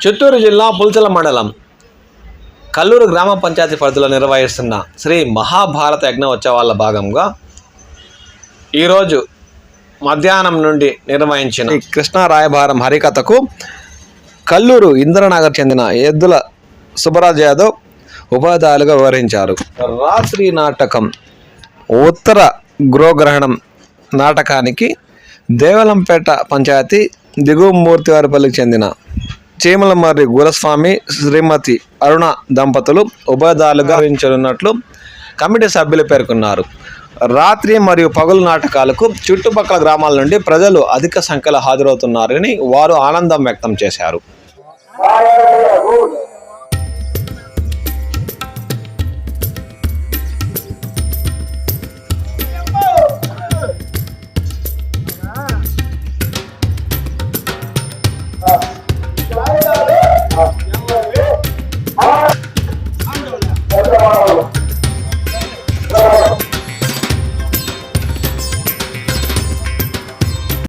చిత్తూరు జిల్లా పుల్చల మండలం కల్లూరు గ్రామ పంచాయతీ పరిధిలో నిర్వహిస్తున్న శ్రీ మహాభారత యజ్ఞోత్సవాల భాగంగా ఈరోజు మధ్యాహ్నం నుండి నిర్వహించిన కృష్ణ రాయబారం హరికథకు కల్లూరు ఇంద్రనగర్ చెందిన ఎద్దుల సుబ్బరాజ్ యాదవ్ ఉపాధ్యాయులుగా వివరించారు. రాత్రి నాటకం ఉత్తర గృహగ్రహణం నాటకానికి దేవలంపేట పంచాయతీ దిగువమూర్తివారిపల్లికి చెందిన చీమలమర్రి గురస్వామి శ్రీమతి అరుణ దంపతులు ఉపాధ్యాయులుగా వివరించనున్నట్లు కమిటీ సభ్యులు పేర్కొన్నారు. రాత్రి మరియు పగలు నాటకాలకు చుట్టుపక్కల గ్రామాల నుండి ప్రజలు అధిక సంఖ్యలో హాజరవుతున్నారని వారు ఆనందం వ్యక్తం చేశారు.